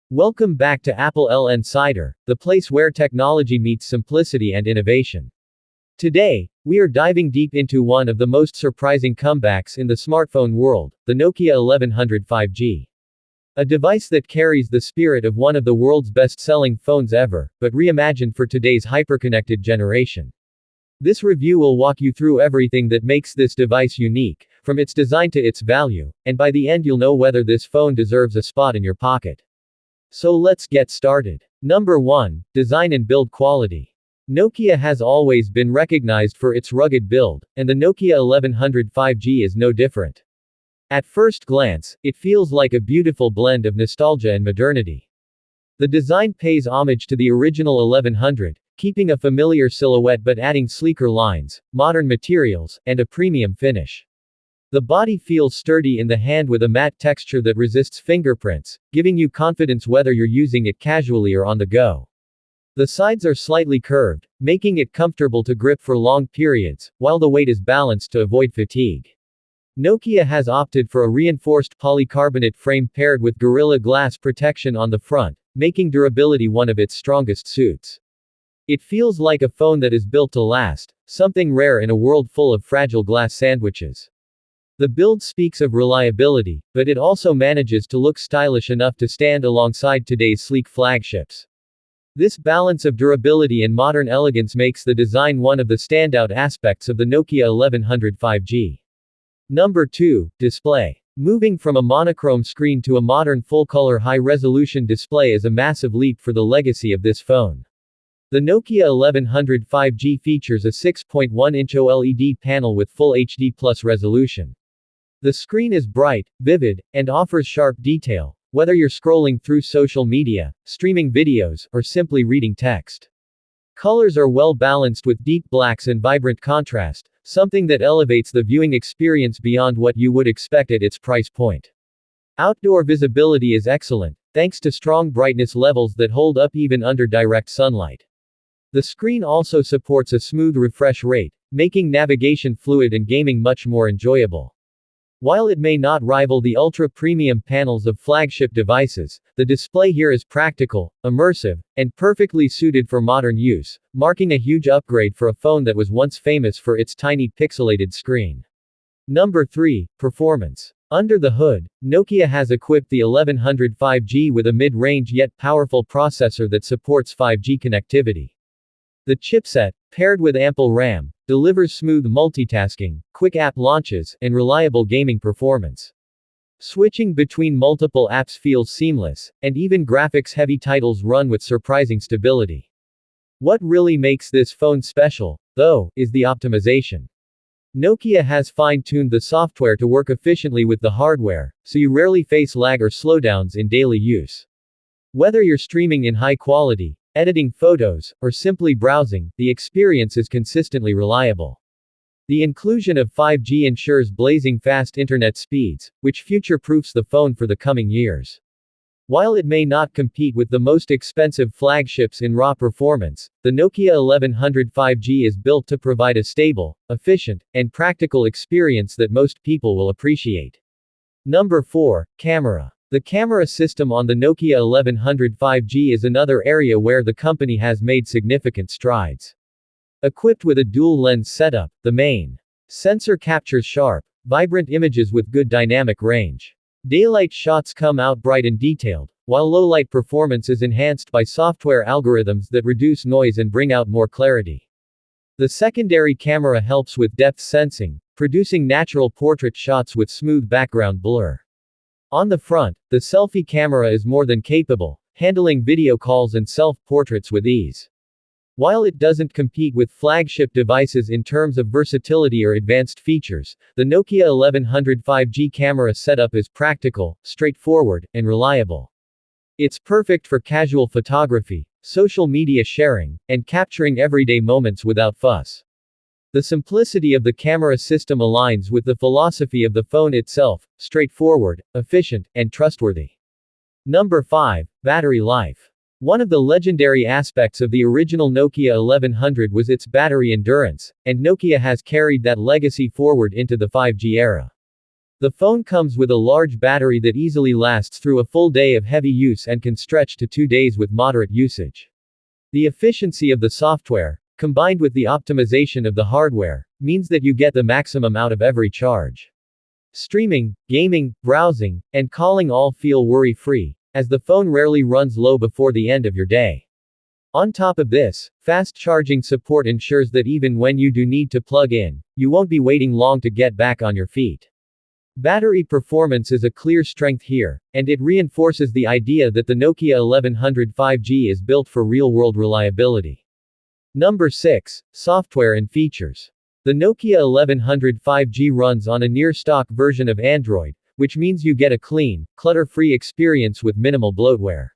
Welcome back to Apple Insider, the place where technology meets simplicity and innovation. Today, we are diving deep into one of the most surprising comebacks in the smartphone world, the Nokia 1100 5G. A device that carries the spirit of one of the world's best-selling phones ever, but reimagined for today's hyperconnected generation. This review will walk you through everything that makes this device unique, from its design to its value, and by the end you'll know whether this phone deserves a spot in your pocket. So let's get started. Number 1. Design and build quality. Nokia has always been recognized for its rugged build, and the Nokia 1100 5G is no different. At first glance, it feels like a beautiful blend of nostalgia and modernity. The design pays homage to the original 1100, keeping a familiar silhouette but adding sleeker lines, modern materials, and a premium finish. The body feels sturdy in the hand with a matte texture that resists fingerprints, giving you confidence whether you're using it casually or on the go. The sides are slightly curved, making it comfortable to grip for long periods, while the weight is balanced to avoid fatigue. Nokia has opted for a reinforced polycarbonate frame paired with Gorilla Glass protection on the front, making durability one of its strongest suits. It feels like a phone that is built to last, something rare in a world full of fragile glass sandwiches. The build speaks of reliability, but it also manages to look stylish enough to stand alongside today's sleek flagships. This balance of durability and modern elegance makes the design one of the standout aspects of the Nokia 1100 5G. Number 2. Display. Moving from a monochrome screen to a modern full-color high-resolution display is a massive leap for the legacy of this phone. The Nokia 1100 5G features a 6.1-inch OLED panel with full HD+ resolution. The screen is bright, vivid, and offers sharp detail, whether you're scrolling through social media, streaming videos, or simply reading text. Colors are well balanced with deep blacks and vibrant contrast, something that elevates the viewing experience beyond what you would expect at its price point. Outdoor visibility is excellent, thanks to strong brightness levels that hold up even under direct sunlight. The screen also supports a smooth refresh rate, making navigation fluid and gaming much more enjoyable. While it may not rival the ultra-premium panels of flagship devices, the display here is practical, immersive, and perfectly suited for modern use, marking a huge upgrade for a phone that was once famous for its tiny pixelated screen. Number 3. Performance. Under the hood, Nokia has equipped the 1100 5G with a mid-range yet powerful processor that supports 5G connectivity. The chipset, paired with ample RAM, delivers smooth multitasking, quick app launches, and reliable gaming performance. Switching between multiple apps feels seamless, and even graphics-heavy titles run with surprising stability. What really makes this phone special, though, is the optimization. Nokia has fine-tuned the software to work efficiently with the hardware, so you rarely face lag or slowdowns in daily use. Whether you're streaming in high quality, editing photos, or simply browsing, the experience is consistently reliable. The inclusion of 5G ensures blazing fast internet speeds, which future-proofs the phone for the coming years. While it may not compete with the most expensive flagships in raw performance, the Nokia 1100 5G is built to provide a stable, efficient, and practical experience that most people will appreciate. Number 4. Camera. The camera system on the Nokia 1100 5G is another area where the company has made significant strides. Equipped with a dual-lens setup, the main sensor captures sharp, vibrant images with good dynamic range. Daylight shots come out bright and detailed, while low-light performance is enhanced by software algorithms that reduce noise and bring out more clarity. The secondary camera helps with depth sensing, producing natural portrait shots with smooth background blur. On the front, the selfie camera is more than capable, handling video calls and self-portraits with ease. While it doesn't compete with flagship devices in terms of versatility or advanced features, the Nokia 1100 5G camera setup is practical, straightforward, and reliable. It's perfect for casual photography, social media sharing, and capturing everyday moments without fuss. The simplicity of the camera system aligns with the philosophy of the phone itself: straightforward, efficient, and trustworthy. Number 5. Battery life. One of the legendary aspects of the original Nokia 1100 was its battery endurance, and Nokia has carried that legacy forward into the 5G era. The phone comes with a large battery that easily lasts through a full day of heavy use and can stretch to 2 days with moderate usage. The efficiency of the software, combined with the optimization of the hardware, means that you get the maximum out of every charge. Streaming, gaming, browsing, and calling all feel worry-free, as the phone rarely runs low before the end of your day. On top of this, fast charging support ensures that even when you do need to plug in, you won't be waiting long to get back on your feet. Battery performance is a clear strength here, and it reinforces the idea that the Nokia 1100 5G is built for real-world reliability. Number 6. Software and features. The Nokia 1100 5G runs on a near-stock version of Android, which means you get a clean, clutter-free experience with minimal bloatware.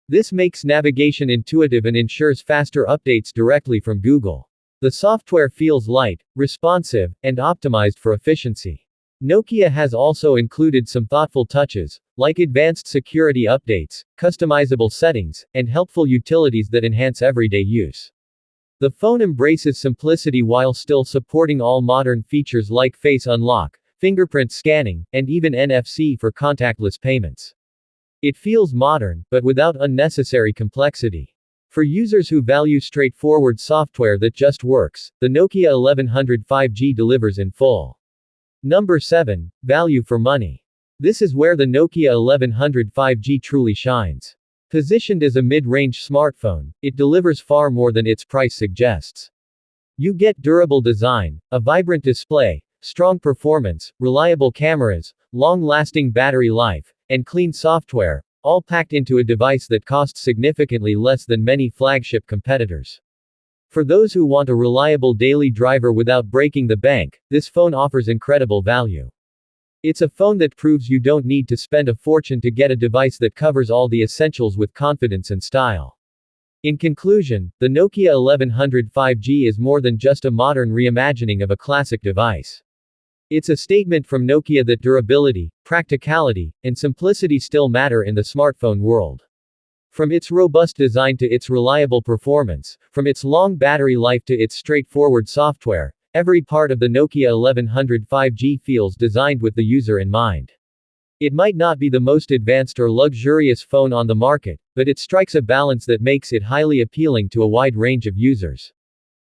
This makes navigation intuitive and ensures faster updates directly from Google. The software feels light, responsive, and optimized for efficiency. Nokia has also included some thoughtful touches, like advanced security updates, customizable settings, and helpful utilities that enhance everyday use. The phone embraces simplicity while still supporting all modern features like face unlock, fingerprint scanning, and even NFC for contactless payments. It feels modern, but without unnecessary complexity. For users who value straightforward software that just works, the Nokia 1100 5G delivers in full. Number 7. Value for money. This is where the Nokia 1100 5G truly shines. Positioned as a mid-range smartphone, it delivers far more than its price suggests. You get durable design, a vibrant display, strong performance, reliable cameras, long-lasting battery life, and clean software, all packed into a device that costs significantly less than many flagship competitors. For those who want a reliable daily driver without breaking the bank, this phone offers incredible value. It's a phone that proves you don't need to spend a fortune to get a device that covers all the essentials with confidence and style. In conclusion, the Nokia 1100 5G is more than just a modern reimagining of a classic device. It's a statement from Nokia that durability, practicality, and simplicity still matter in the smartphone world. From its robust design to its reliable performance, from its long battery life to its straightforward software, every part of the Nokia 1100 5G feels designed with the user in mind. It might not be the most advanced or luxurious phone on the market, but it strikes a balance that makes it highly appealing to a wide range of users.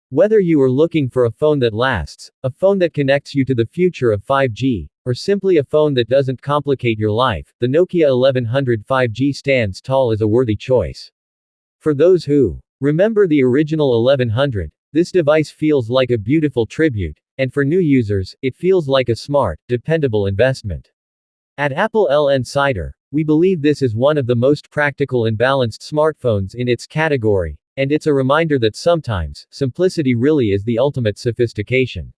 Whether you are looking for a phone that lasts, a phone that connects you to the future of 5G, or simply a phone that doesn't complicate your life, the Nokia 1100 5G stands tall as a worthy choice. For those who remember the original 1100, this device feels like a beautiful tribute, and for new users, it feels like a smart, dependable investment. At Apple Insider, we believe this is one of the most practical and balanced smartphones in its category, and it's a reminder that sometimes, simplicity really is the ultimate sophistication.